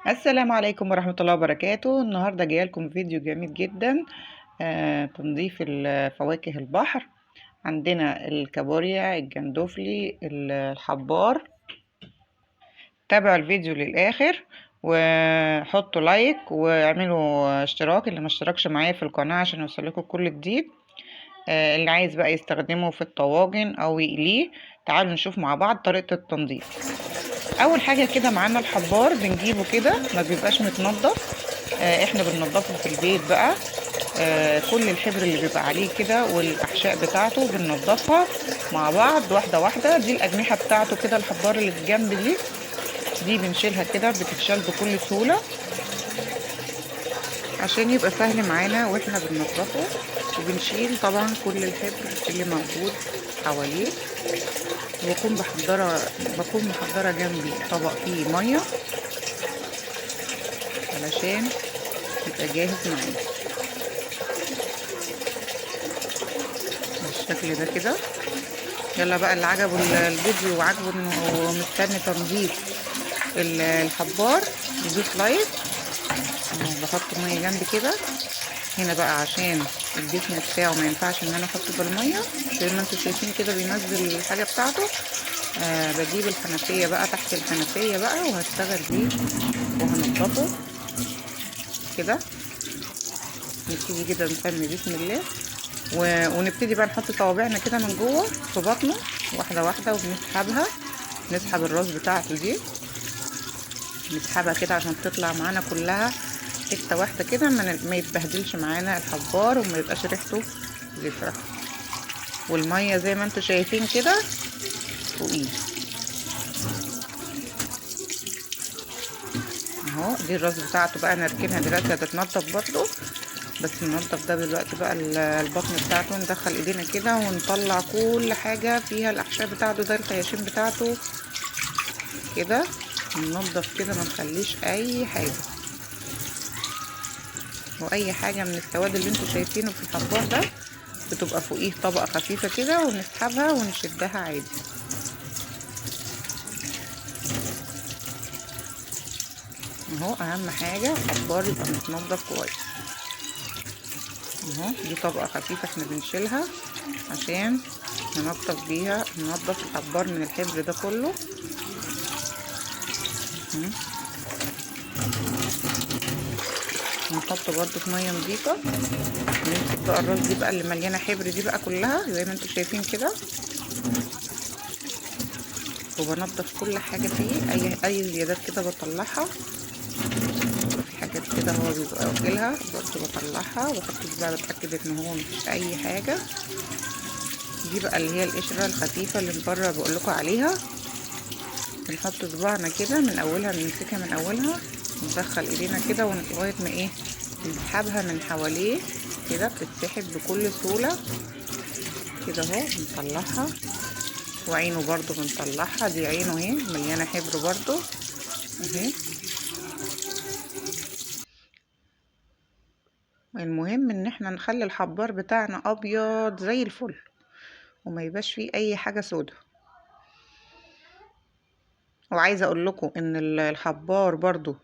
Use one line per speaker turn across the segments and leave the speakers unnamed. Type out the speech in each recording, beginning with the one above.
السلام عليكم ورحمة الله وبركاته. النهاردة جايه لكم فيديو جميل جدا. تنظيف فواكه البحر. عندنا الكابوريا، الجندوفلي، الحبار. تابعوا الفيديو للآخر وحطوا لايك واعملوا اشتراك اللي ما اشتركش معايا في القناة عشان يوصلكوا كل جديد. اللي عايز بقى يستخدمه في الطواجن او يقليه، تعالوا نشوف مع بعض طريقة التنظيف. اول حاجة كده معانا الحبار، بنجيبه كده ما بيبقاش متنضف. احنا بننضفه في البيت بقى. كل الحبر اللي بيبقى عليه كده والاحشاء بتاعته بننضفها مع بعض واحدة واحدة. دي الاجنحة بتاعته كده، الحبار اللي في الجنب دي بنشيلها كده، بتتشال بكل سهولة عشان يبقى سهل معانا واحنا بننضفه. وبنشيل طبعا كل الحبر اللي موجود حواليه. بكون محضرة جنبي طبق فيه مية علشان يبقى جاهز معانا بالشكل ده كده. يلا بقى اللي عجبه الفيديو وعجبه ومستني تنظيف الحبار يدوس لايك. بحط ميه جنبي كده هنا بقى عشان الجسم بتاعه ما ينفعش ان انا احطه بالميه. زي ما انتم شايفين كده بينزل الحاجه بتاعته. بجيب الحنفيه بقى، تحت الحنفيه بقى، وهشتغل بيه وهنضفه كده. نبتدي كده نسمي بسم الله ونبتدي بقى نحط صوابعنا كده من جوه في بطنه واحده واحده، وبنسحبها. نسحب الراس بتاعته دي، نسحبها كده عشان تطلع معانا كلها حته واحده كده، ما يتبهدلش معانا الحبار وما يبقاش ريحته زفره. والميه زي ما انتم شايفين كده فوقيه اهو. دي الراس بتاعته بقى نركنها دلوقتي، هتتنضف برضو. بس ننضف ده دلوقتي بقى البطن بتاعته. ندخل ايدينا كده ونطلع كل حاجه فيها الاحشاء بتاعته، ده الخياشيم بتاعته كده. ننضف كده ما نخليش اي حاجه، واي حاجه من السواد اللي انتوا شايفينه في الحبار ده بتبقى فوقيه طبقه خفيفه كده، ونسحبها ونشدها عادي اهو. اهم حاجه الحبار يبقى متنضف كويس اهو. دي طبقه خفيفه احنا بنشيلها عشان ننضف بيها، ننضف الحبار من الحبر ده كله. ونحط برضو في ميه نظيفه. نمسك بقى الراس دي بقى اللي مليانه حبر دي بقى كلها زي ما انتوا شايفين كده، وبنضف كل حاجه فيه. اي زيادات كده بطلعها. في حاجات كده هو بيبقى واكلها برضو بطلعها، وبحط بقى بتاكد ان هو مفيش اي حاجه. دي بقى اللي هي القشره الخفيفه اللي من بره بقول لكم عليها. بنحط صباعنا كده من اولها، نمسكها من اولها وندخل ايدينا كده لغايه ما ايه، نسحبها من حواليه كده. بتتسحب بكل سهوله كده اهو. بنطلعها. وعينه برضو بنطلعها، دي عينه اهي مليانه حبر برضو اهي. المهم ان احنا نخلي الحبار بتاعنا ابيض زي الفل وما يبقاش فيه اي حاجه سودا. وعايزه اقول لكم ان الحبار برضو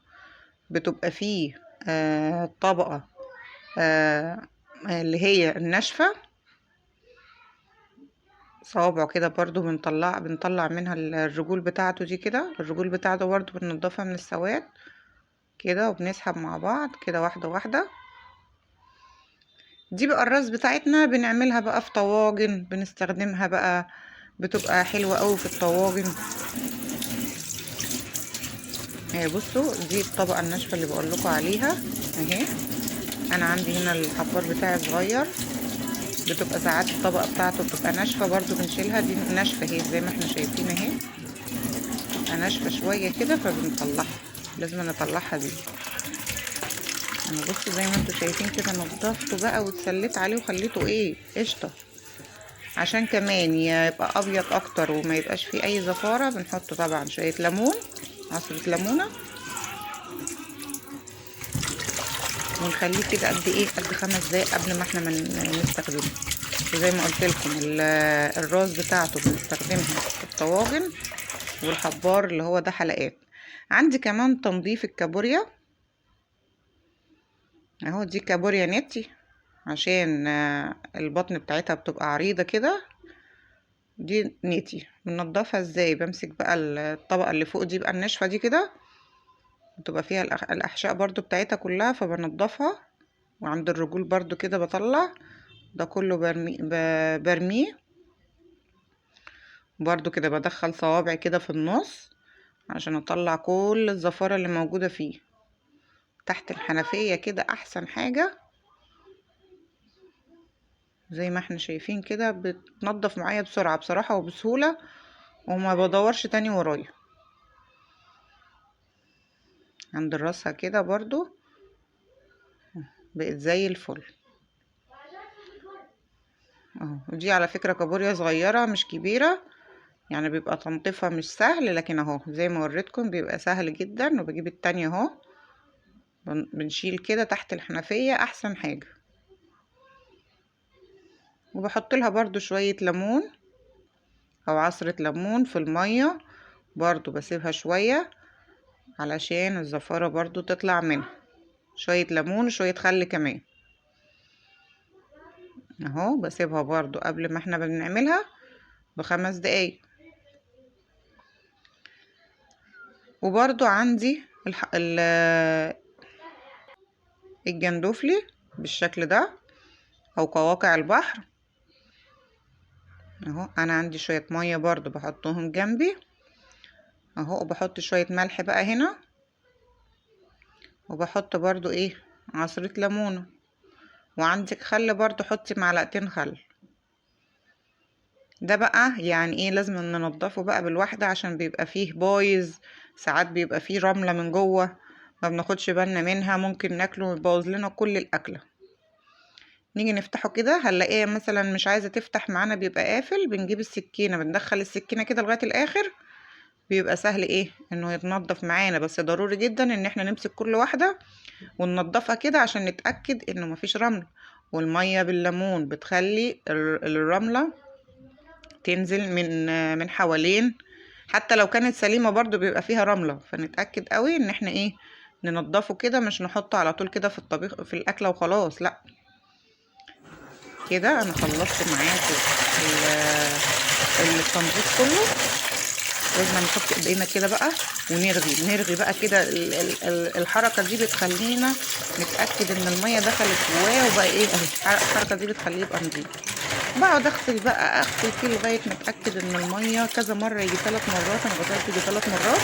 بتبقى فيه طبقه اللي هي الناشفه. صوابعه كده برضو بنطلع منها الرجول بتاعته دي كده. الرجول بتاعته برضو بننضفها من السواد كده، وبنسحب مع بعض كده واحده واحده. دي بقى الراس بتاعتنا بنعملها بقى في طواجن، بنستخدمها بقى، بتبقى حلوة قوي في الطواجن. بصوا دي الطبقة الناشفة اللي بقول لكم عليها اهي. انا عندي هنا الحبار بتاعي صغير، بتبقى ساعات الطبقة بتاعته بتبقى ناشفة برضو بنشيلها. دي ناشفة اهي زي ما احنا شايفين اهي، بتبقى ناشفة شوية كده فبنطلعها، لازم نطلعها دي. انا بصوا زي ما انتوا شايفين كده نضفته بقى واتسليت عليه وخليته ايه قشطة. عشان كمان يبقى ابيض اكتر وما يبقاش فيه اي زفارة، بنحط طبعا شوية ليمون، عصرة ليمونة، ونخليه كده قد ايه، قد 5 دقايق قبل ما احنا نستخدمه. وزي ما قلت لكم الراس بتاعته بنستخدمها في الطواجن، والحبار اللي هو ده حلقات. عندي كمان تنظيف الكابوريا اهو، دي كابوريا نتي عشان البطن بتاعتها بتبقى عريضة كده. دي نيتي بننضفها ازاي؟ بمسك بقى الطبقة اللي فوق دي بقى الناشفة دي كده، بتبقى فيها الأحشاء برضو بتاعتها كلها، فبنضفها. وعند الرجول برضو كده بطلع ده كله، برميه برضو كده. بدخل صوابعي كده في النص عشان اطلع كل الزفارة اللي موجودة فيه. تحت الحنفية كده احسن حاجة، زي ما احنا شايفين كده بتنضف معايا بسرعة بصراحة وبسهولة، وما بدورش تاني ورايا. عند راسها كده برضو بقت زي الفل اهو. دي على فكرة كابوريا صغيرة مش كبيرة، يعني بيبقى تنظيفها مش سهل، لكن اهو زي ما وريتكم بيبقى سهل جدا. وبجيب التانية اهو، بنشيل كده تحت الحنفية احسن حاجة. وبحط لها برضو شوية ليمون او عصرة ليمون في المية، برضو بسيبها شوية علشان الزفارة برضو تطلع منها. شوية ليمون وشوية خل كمان اهو. بسيبها برضو قبل ما احنا بنعملها ب5 دقايق. وبرضو عندي الجندوفلي بالشكل ده، او قواقع البحر اهو. انا عندي شوية مية برضو بحطهم جنبي اهو، وبحط شوية ملح بقى هنا، وبحط برضو ايه عصرة ليمونة. وعندك خل برضو حطي 2 خل. ده بقى يعني ايه لازم ننضفه بقى بالواحدة عشان بيبقى فيه بايظ، ساعات بيبقى فيه رملة من جوه ما بناخدش بالنا منها، ممكن ناكله ويبوظ لنا كل الاكلة. نيجي نفتحه كده هنلاقيه مثلا مش عايزة تفتح معانا، بيبقى قافل. بنجيب السكينة بندخل السكينة كده لغاية الاخر، بيبقى سهل ايه انه يتنضف معانا. بس ضروري جدا ان احنا نمسك كل واحدة وننضفها كده عشان نتأكد انه مفيش رمل. والمية بالليمون بتخلي الرملة تنزل من حوالين، حتى لو كانت سليمة برضو بيبقى فيها رملة. فنتأكد قوي ان احنا ايه ننضفه كده، مش نحطه على طول كده في الطبيخ في الاكلة وخلاص، لا. كده انا خلصت معاكم التنظيف كله. لازم نحط ايدينا كده بقى ونرغي بقى كده. الحركة دي بتخلينا نتأكد ان المية دخلت جواه وبقى ايه اهي. الحركة دي بتخليه يبقى نضيف. بقعد اغسل فيه لغاية نتأكد ان المية كذا مرة، يجي 3 مرات. انا غسلت يجي 3 مرات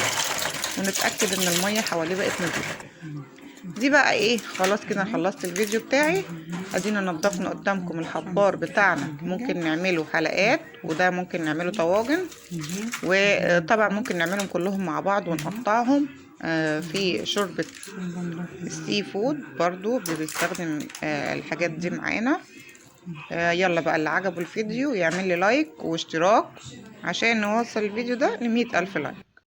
ونتأكد ان المية حواليه بقت نضيفة. دي بقى ايه خلاص كده خلصت الفيديو بتاعي. ادينا نضفنا قدامكم الحبار بتاعنا. ممكن نعمله حلقات، وده ممكن نعمله طواجن، وطبعا ممكن نعملهم كلهم مع بعض ونقطعهم في شوربة السي فود برضو بنستخدم الحاجات دي معانا. يلا بقى اللي عجبه الفيديو يعمل لي لايك واشتراك عشان نوصل الفيديو ده ل100,000 لايك.